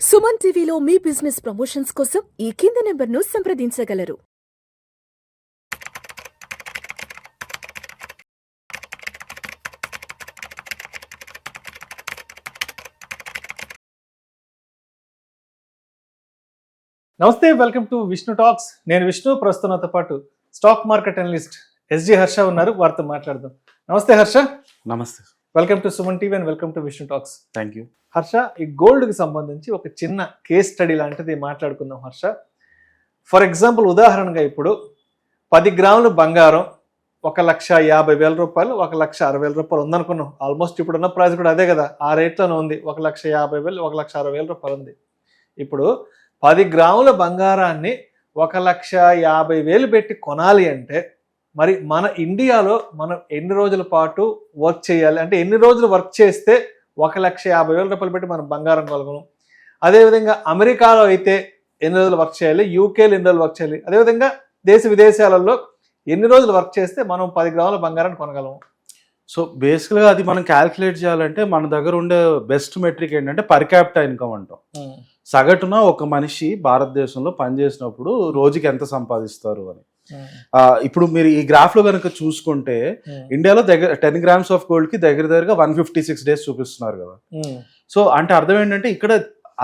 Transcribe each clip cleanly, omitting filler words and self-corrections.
సుమన్ టీవీలో మీ business promotions కోసం ఈ కింది నెంబర్ను సంప్రదించగలరు. నమస్తే, వెల్కమ్ టు విష్ణు టాక్స్. నేను విష్ణు. ప్రస్తుతంతో పాటు stock market analyst SG Harsha ఉన్నారు. వారితో మాట్లాడదాం. నమస్తే హర్ష. నమస్తే. Welcome to Suman TV and welcome to Vishnu talks. Thank you. Harsha, ఈ గోల్డ్కి సంబంధించి ఒక చిన్న కేస్ స్టడీ లాంటిది మాట్లాడుకుందాం హర్ష. ఫర్ ఎగ్జాంపుల్, ఉదాహరణగా ఇప్పుడు 10 గ్రాములు బంగారం 1,50,000 రూపాయలు, 1,60,000 రూపాయలు ఉందనుకున్నాం. ఆల్మోస్ట్ ఇప్పుడున్న ప్రైస్ కూడా అదే కదా, ఆ రేట్లోనే ఉంది. 1,50,000, 1,60,000 రూపాయలు ఉంది. ఇప్పుడు 10 గ్రాముల బంగారాన్ని 1,50,000 పెట్టి కొనాలి అంటే మరి మన ఇండియాలో మనం ఎన్ని రోజుల పాటు వర్క్ చేయాలి? అంటే ఎన్ని రోజులు వర్క్ చేస్తే 1,50,000 రూపాయలు పెట్టి మనం బంగారం కొనగలం? అదేవిధంగా అమెరికాలో అయితే ఎన్ని రోజులు వర్క్ చేయాలి? యూకేలో ఎన్ని రోజులు వర్క్ చేయాలి? అదేవిధంగా దేశ విదేశాలలో ఎన్ని రోజులు వర్క్ చేస్తే మనం 10 గ్రాముల బంగారాన్ని కొనగలము? సో బేసిక్గా అది మనం క్యాల్కులేట్ చేయాలంటే మన దగ్గర ఉండే బెస్ట్ మెట్రిక్ ఏంటంటే పర్ క్యాపిటా ఇన్కమ్ అంటాం. సగటున ఒక మనిషి భారతదేశంలో పనిచేసినప్పుడు రోజుకి ఎంత సంపాదిస్తారు అని. ఇప్పుడు మీరు ఈ గ్రాఫ్ లో కనుక చూసుకుంటే ఇండియాలో దగ్గర 10 గ్రామ్స్ ఆఫ్ గోల్డ్ కి దగ్గరగా 156 డేస్ చూపిస్తున్నారు కదా. సో అంటే అర్థం ఏంటంటే ఇక్కడ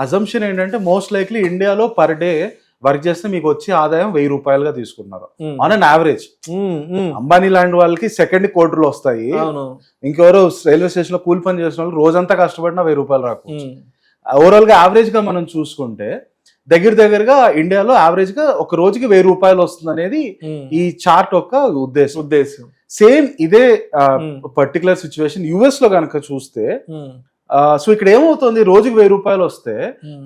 అజంప్షన్ ఏంటంటే మోస్ట్ లైక్లీ ఇండియాలో పర్ డే వర్క్ చేస్తే మీకు వచ్చే ఆదాయం 1,000 రూపాయలుగా తీసుకున్నారు ఆన్ అన్ యావరేజ్. అంబానీ లాంటి వాళ్ళకి సెకండ్ కోట్లు వస్తాయి. ఇంకెవరో రైల్వే స్టేషన్ లో కూలి పని చేసిన వాళ్ళు రోజంతా కష్టపడినా 1,000 రూపాయలు రాకపోవచ్చు. ఓవరాల్ గా యావరేజ్ గా మనం చూసుకుంటే దగ్గరగా ఇండియాలో యావరేజ్ గా ఒక రోజుకి 1,000 రూపాయలు వస్తుంది అనేది ఈ చార్ట్ యొక్క ఉద్దేశం. సేమ్ ఇదే పర్టికులర్ సిచ్యువేషన్ యుఎస్ లో కనుక చూస్తే, సో ఇక్కడ ఏమవుతుంది, రోజుకి 1,000 రూపాయలు వస్తే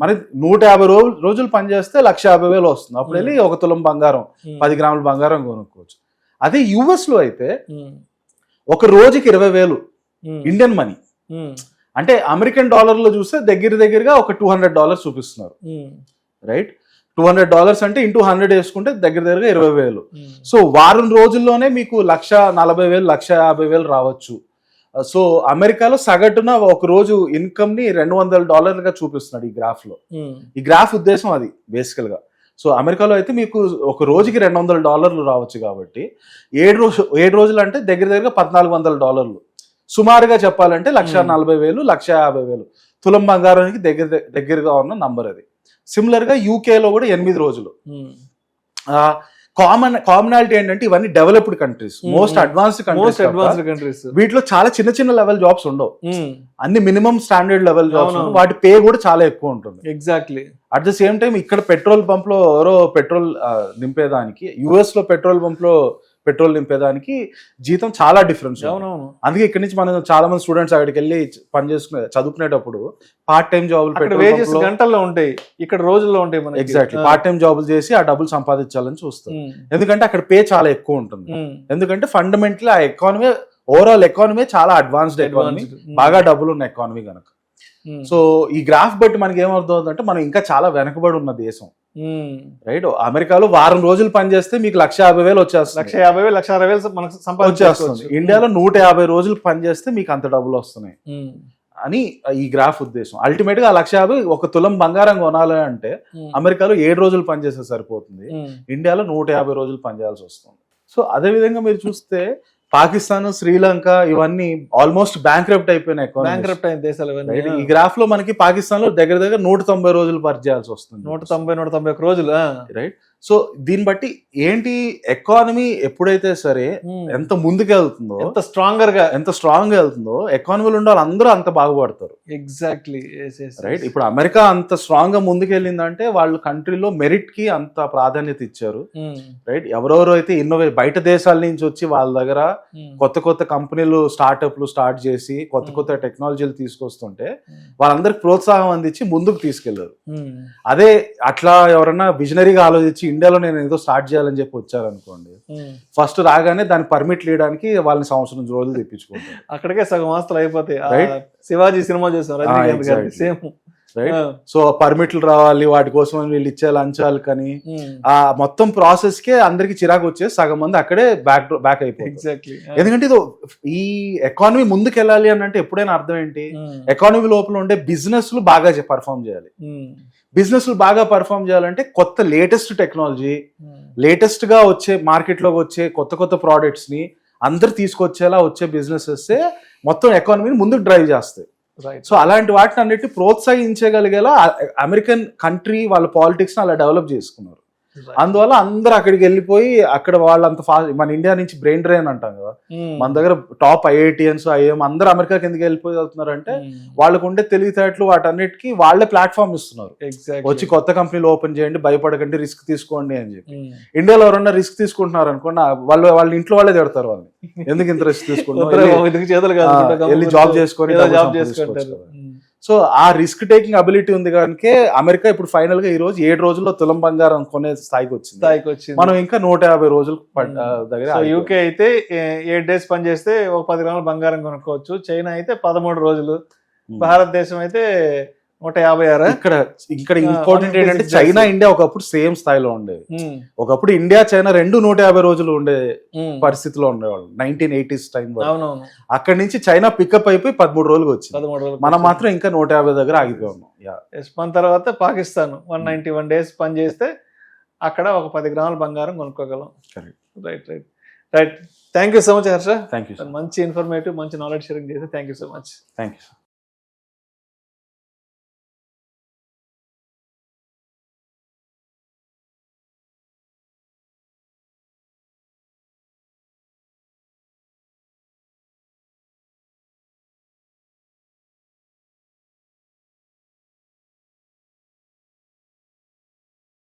మనకి 150 రోజులు పనిచేస్తే 1,50,000 వస్తుంది. అప్పుడు వెళ్ళి 1 తులం బంగారం 10 గ్రాముల బంగారం కొనుక్కోవచ్చు. అదే యుఎస్ లో అయితే ఒక రోజుకి 20,000 ఇండియన్ మనీ. అంటే అమెరికన్ డాలర్లో చూస్తే దగ్గరగా ఒక $200 చూపిస్తున్నారు. రైట్, $200 అంటే ఇంటూ 100 వేసుకుంటే దగ్గరగా 20,000. సో వారం రోజుల్లోనే మీకు 1,40,000, 1,50,000 రావచ్చు. సో అమెరికాలో సగటున ఒక రోజు ఇన్కమ్ ని $200 చూపిస్తున్నాడు ఈ గ్రాఫ్ లో. ఈ గ్రాఫ్ ఉద్దేశం అది బేసికల్ గా. సో అమెరికాలో అయితే మీకు ఒక రోజుకి $200 రావచ్చు. కాబట్టి 7 రోజులు అంటే దగ్గరగా $1,400. సుమారుగా చెప్పాలంటే 1,40,000, 1,50,000 తులం బంగారానికి దగ్గరగా ఉన్న నంబర్ అది. సిమిలర్ గా యూకేలో కూడా 8 రోజులు. కామనాలిటీ ఏంటంటే ఇవన్నీ developed countries, most advanced countries. వీటిలో చాలా చిన్న లెవెల్ జాబ్స్ ఉండవు, అన్ని మినిమం స్టాండర్డ్ లెవెల్ జాబ్స్. వాటి పే కూడా చాలా ఎక్కువ ఉంటుంది. Exactly. At the same time ఇక్కడ పెట్రోల్ పంప్ లో ఎవరో పెట్రోల్ నింపేదానికి, యుఎస్ లో పెట్రోల్ పంప్ లో పెట్రోల్ నింపేదానికి జీతం చాలా డిఫరెన్స్. అందుకే ఇక్కడ నుంచి మనం చాలా మంది స్టూడెంట్స్ అక్కడికి వెళ్ళి పని చేసుకునే చదువుకునేటప్పుడు పార్ట్ టైం జాబులు గంటల్లో ఉంటాయి, ఇక్కడ రోజుల్లో ఉంటాయి. ఎగ్జాక్ట్లీ, పార్ట్ టైం జాబులు చేసి ఆ డబ్బులు సంపాదించాలని చూస్తాం. ఎందుకంటే అక్కడ పే చాలా ఎక్కువ ఉంటుంది. ఎందుకంటే ఫండమెంటలీ ఆ ఎకానమీ, ఓవరాల్ ఎకానమీ చాలా అడ్వాన్స్డ్ ఎకానమీ, బాగా డబ్బులు ఉన్న ఎకానమీ కనుక. సో ఈ గ్రాఫ్ బట్టి మనకి ఏమవుతుంది అంటే మనం ఇంకా చాలా వెనకబడి ఉన్న దేశం. రైట్, అమెరికాలో వారం రోజులు పనిచేస్తే మీకు 1,50,000 వచ్చేస్తుంది. 1,50,000, 1,60,000 మనకు సంపాదించేస్తుంది. ఇండియాలో 150 రోజులు పనిచేస్తే మీకు అంత డబ్బులు వస్తున్నాయి అని ఈ గ్రాఫ్ ఉద్దేశం. అల్టిమేట్ గా 1,50,000 ఒక తులం బంగారం కొనాలి అంటే అమెరికాలో 7 రోజులు పనిచేస్తే సరిపోతుంది. ఇండియాలో 150 రోజులు పనిచేయాల్సి వస్తుంది. సో అదే విధంగా మీరు చూస్తే పాకిస్తాన్, శ్రీలంక ఇవన్నీ ఆల్మోస్ట్ బ్యాంక్రప్ట్ అయిపోయిన దేశాలు. ఈ గ్రాఫ్ లో మనకి పాకిస్తాన్ లో దగ్గర 190 రోజులు వర్క్ చేయాల్సి వస్తుంది. 191 రోజులు. రైట్. సో దీన్ని బట్టి ఏంటి, ఎకానమీ ఎప్పుడైతే సరే ఎంత ముందుకెళ్తుందో, ఎంత స్ట్రాంగ్ గా వెళ్తుందో ఎకానమీలో ఉండే వాళ్ళందరూ అంత బాగుపడతారు. ఎగ్జాక్ట్లీ. రైట్. ఇప్పుడు అమెరికా అంత స్ట్రాంగ్ గా ముందుకెళ్ళిందంటే వాళ్ళు కంట్రీలో మెరిట్ కి అంత ప్రాధాన్యత ఇచ్చారు. రైట్. ఎవరెవరు అయితే బయట దేశాల నుంచి వచ్చి వాళ్ళ దగ్గర కొత్త కంపెనీలు, స్టార్ట్అప్లు స్టార్ట్ చేసి కొత్త టెక్నాలజీలు తీసుకొస్తుంటే వాళ్ళందరికి ప్రోత్సాహం అందించి ముందుకు తీసుకెళ్లారు. అదే అట్లా ఎవరన్నా విజనరీగా ఆలోచించి ఇండియాలో నేను ఏదో స్టార్ట్ చేయాలని చెప్పి వచ్చారనుకోండి, ఫస్ట్ రాగానే దాని పర్మిట్ లేయడానికి వాళ్ళని సంవత్సరం రోజులు తెప్పించుకుంటారు. అక్కడికే సగం ఆస్తులు అయిపోతాయి. శివాజీ సినిమా చూసారు, సేమ్. రైట్. సో పర్మిట్లు రావాలి, వాటి కోసం అని వీళ్ళు ఇచ్చే లంచాలు కానీ ఆ మొత్తం ప్రాసెస్ కే అందరికి చిరాకు వచ్చే సగం మంది అక్కడే బ్యాక్ అయిపోయింది. ఎగ్జాక్ట్లీ. ఎందుకంటే ఇది ఈ ఎకానమీ ముందుకు వెళ్ళాలి అని అంటే ఎప్పుడైనా అర్థం ఏంటి, ఎకానమీ లోపల ఉండే బిజినెస్లు బాగా పర్ఫామ్ చేయాలి. బిజినెస్లు బాగా పర్ఫామ్ చేయాలంటే కొత్త లేటెస్ట్ టెక్నాలజీ, లేటెస్ట్ గా వచ్చే మార్కెట్లోకి వచ్చే కొత్త కొత్త ప్రోడక్ట్స్ ని అందరు తీసుకొచ్చేలా వచ్చే బిజినెసెస్ మొత్తం ఎకానమీని ముందుకు డ్రైవ్ చేస్తాయి. సో అలాంటి వాటిని అన్నిటి ప్రోత్సహించగలిగేలా అమెరికన్ కంట్రీ వాళ్ళ పాలిటిక్స్ అలా డెవలప్ చేసుకున్నారు. అందువల్ల అందరు అక్కడికి వెళ్ళిపోయి అక్కడ వాళ్ళంత ఫాస్ట్, మన ఇండియా నుంచి బ్రెయిన్ డ్రైన్ అంటాం కదా, మన దగ్గర టాప్ ఐఐటిఎన్స్ ఐఎం అందరు అమెరికాకి ఎందుకు వెళ్ళిపోయి వెళ్తున్నారంటే వాళ్ళకు ఉండే తెలివితేటలు వాటన్నిటికీ వాళ్ళే ప్లాట్ఫామ్ ఇస్తున్నారు. వచ్చి కొత్త కంపెనీలు ఓపెన్ చేయండి, భయపడకండి, రిస్క్ తీసుకోండి అని చెప్పి. ఇండియాలో ఎవరన్నా రిస్క్ తీసుకుంటున్నారు అనుకోండి, వాళ్ళ ఇంట్లో వాళ్ళే తిడతారు వాళ్ళని, ఎందుకు ఇంత రిస్క్ తీసుకుంటున్నారు, వెళ్ళి జాబ్ చేసుకొని. సో ఆ రిస్క్ టేకింగ్ అబిలిటీ ఉంది కనుక అమెరికా ఇప్పుడు ఫైనల్ గా ఈ రోజు 7 రోజుల్లో తులం బంగారం కొనే స్థాయికి వచ్చింది. మనం ఇంకా 150 రోజులు దగ్గర. యూకే అయితే 8 days పని చేస్తే ఒక 10 గ్రాముల బంగారం కొనుక్కోవచ్చు. చైనా అయితే 13 రోజులు, భారతదేశం అయితే 156. ఇక్కడ ఇంపార్టెంట్ ఏంటంటే చైనా ఇండియా ఒకప్పుడు సేమ్ స్థాయిలో ఉండేది. ఒకప్పుడు ఇండియా చైనా 150 రోజులు ఉండే పరిస్థితిలో ఉండేవాళ్ళు 1980s టైం. అక్కడి నుంచి చైనా పికప్ అయిపోయి 13 రోజులకు వచ్చింది. మనం మాత్రం ఇంకా 150 దగ్గర ఆగిపోయి ఉన్నాం. మన తర్వాత పాకిస్తాన్ 191 days పని చేస్తే అక్కడ ఒక 10 గ్రాముల బంగారం కొనుక్కోగలం. Right right right. Thank you so much Harsha. Thank you. మంచి ఇన్ఫర్మేటివ్, మంచి నాలెడ్జ్ షేరింగ్ చేస్తే thank you so much. Thank you.